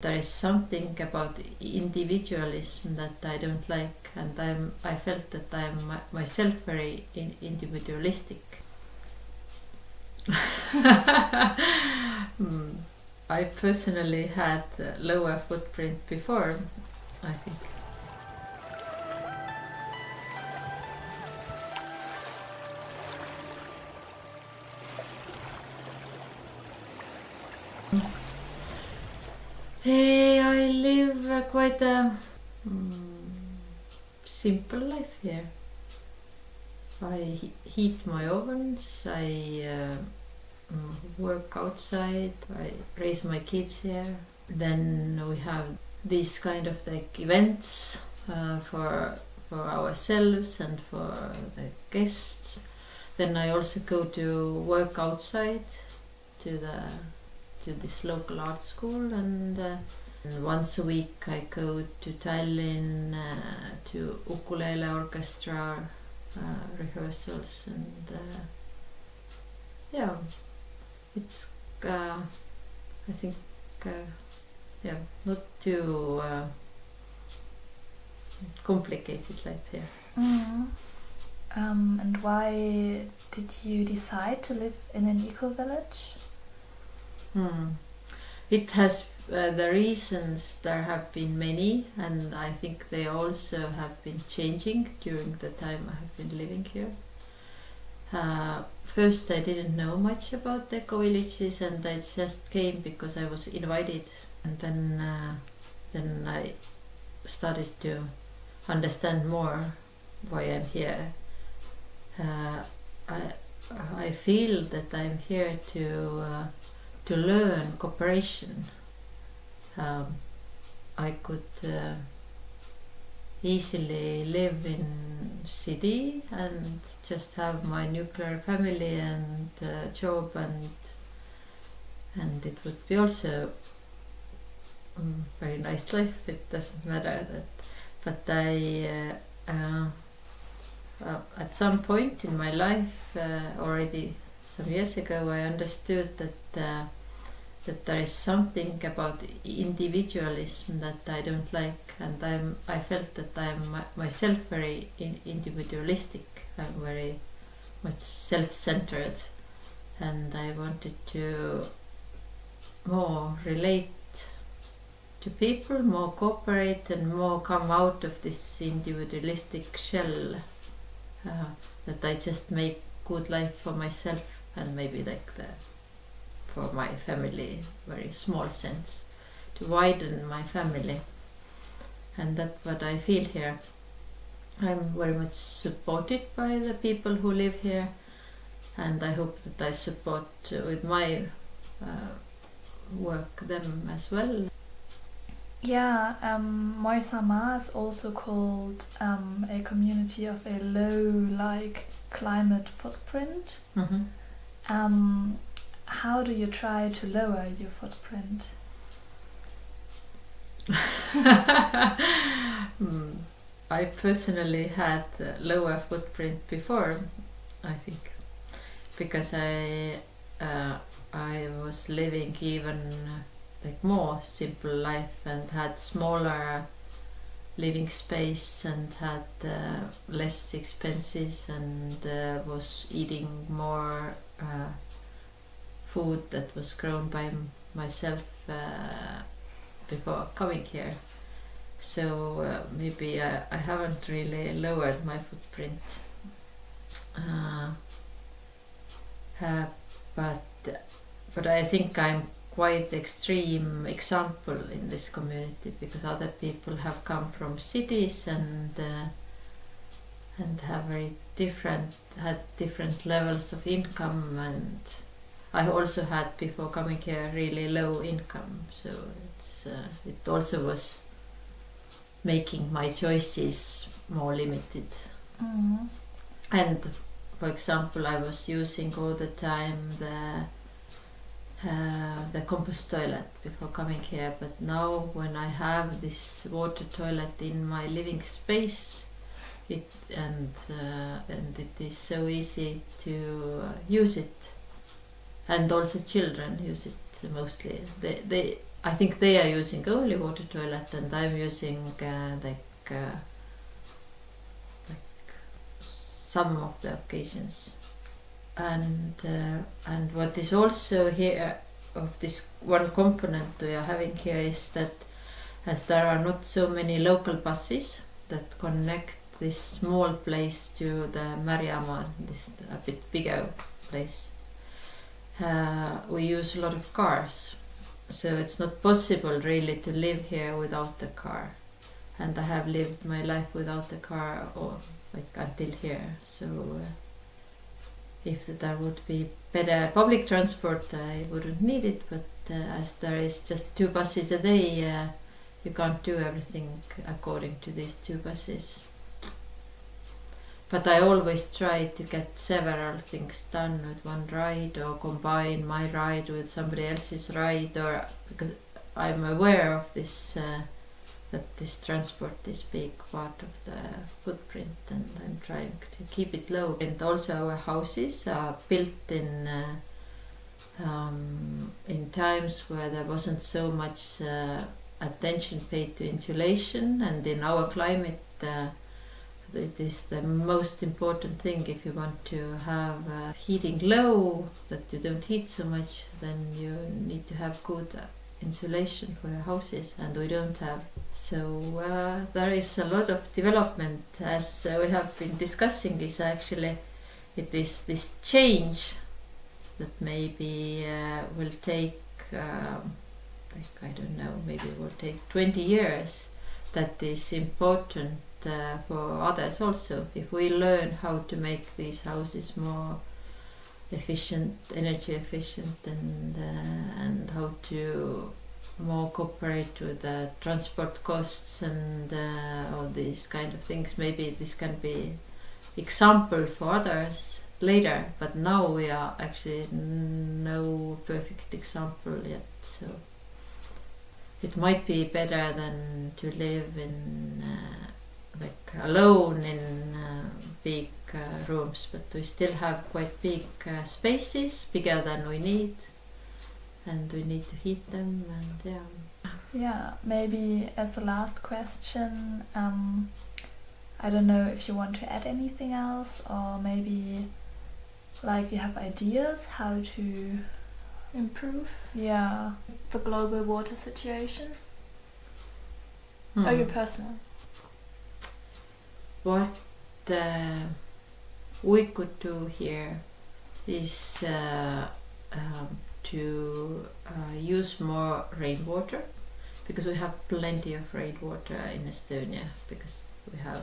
There is something about individualism that I don't like, and I felt that I am myself very individualistic. I personally had a lower footprint before, I think. Hey, I live quite a simple life here. I heat my ovens, I work outside, I raise my kids here. Then we have these kind of like events for ourselves and for the guests. Then I also go to work outside to this local art school, and once a week I go to Tallinn to ukulele orchestra rehearsals, and yeah, it's I think not too complicated life here. And why did you decide to live in an eco-village? It has the reasons, there have been many, and I think they also have been changing during the time I have been living here. First, I didn't know much about the eco-villages, and I just came because I was invited, and then I started to understand more why I'm here. I feel that I'm here to learn cooperation. I could easily live in city and just have my nuclear family and job, and it would be also very nice life. It doesn't matter that, but I at some point in my life already some years ago, I understood that there is something about individualism that I don't like, and I felt that I am myself very individualistic. I'm very much self-centered, and I wanted to more relate to people, more cooperate, and more come out of this individualistic shell, that I just make good life for myself and maybe like for my family, very small sense, to widen my family. And that's what I feel here. I'm very much supported by the people who live here, and I hope that I support with my work them as well. Yeah, Mõisamaa is also called a community of a low climate footprint. How do you try to lower your footprint? I personally had a lower footprint before, I think, because I was living even like more simple life and had smaller living space and had less expenses, and was eating more food that was grown by myself before coming here. So maybe I haven't really lowered my footprint, but I think I'm quite extreme example in this community, because other people have come from cities and have had different levels of income, and I also had before coming here really low income, so it also was making my choices more limited. And for example, I was using all the time the compost toilet before coming here, but now when I have this water toilet in my living space, it is so easy to use it, and also children use it mostly. I think they are using only water toilet, and I'm using like some of the occasions. And what is also here of this one component we are having here is that as there are not so many local buses that connect this small place to the Mõisamaa, this a bit bigger place, we use a lot of cars. So it's not possible really to live here without a car. And I have lived my life without a car or like until here. So if there would be better public transport, I wouldn't need it. But as there is just 2 buses a day, you can't do everything according to these 2 buses. But I always try to get several things done with one ride, or combine my ride with somebody else's ride, or because I'm aware of this that this transport is big part of the footprint, and I'm trying to keep it low. And also our houses are built in times where there wasn't so much attention paid to insulation, and in our climate it is the most important thing. If you want to have heating low, that you don't heat so much, then you need to have good insulation for your houses, and we don't have. So there is a lot of development, as we have been discussing, is actually it is this change that maybe will take like, I don't know, maybe it will take 20 years. That is important for others also. If we learn how to make these houses more efficient, energy efficient, and how to more cooperate with the transport costs and all these kind of things, maybe this can be example for others later. But now we are actually no perfect example yet, so it might be better than to live in like alone in big rooms, but we still have quite big spaces, bigger than we need, and we need to heat them. And yeah, maybe as a last question, I don't know if you want to add anything else, or maybe like you have ideas how to improve the global water situation, or your personal. What we could do here is to use more rainwater, because we have plenty of rainwater in Estonia, because we have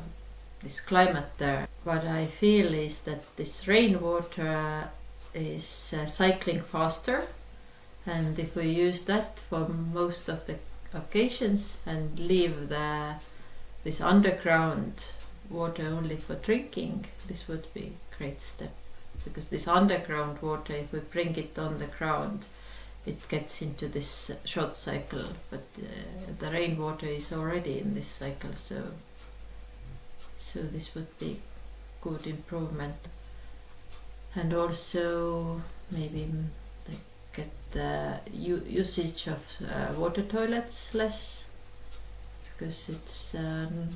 this climate there. What I feel is that this rainwater is cycling faster, and if we use that for most of the occasions and leave this underground water only for drinking, this would be a great step, because this underground water, if we bring it on the ground, it gets into this short cycle, but the rainwater is already in this cycle, so this would be good improvement. And also maybe like get the usage of water toilets less, because it's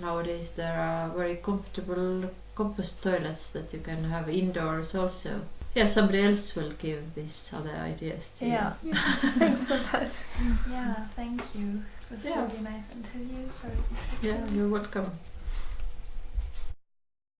nowadays there are very comfortable compost toilets that you can have indoors also. Yeah, somebody else will give these other ideas to you. Thanks so much. Yeah, thank you. It was really nice interview. Very interesting. Yeah, you're welcome.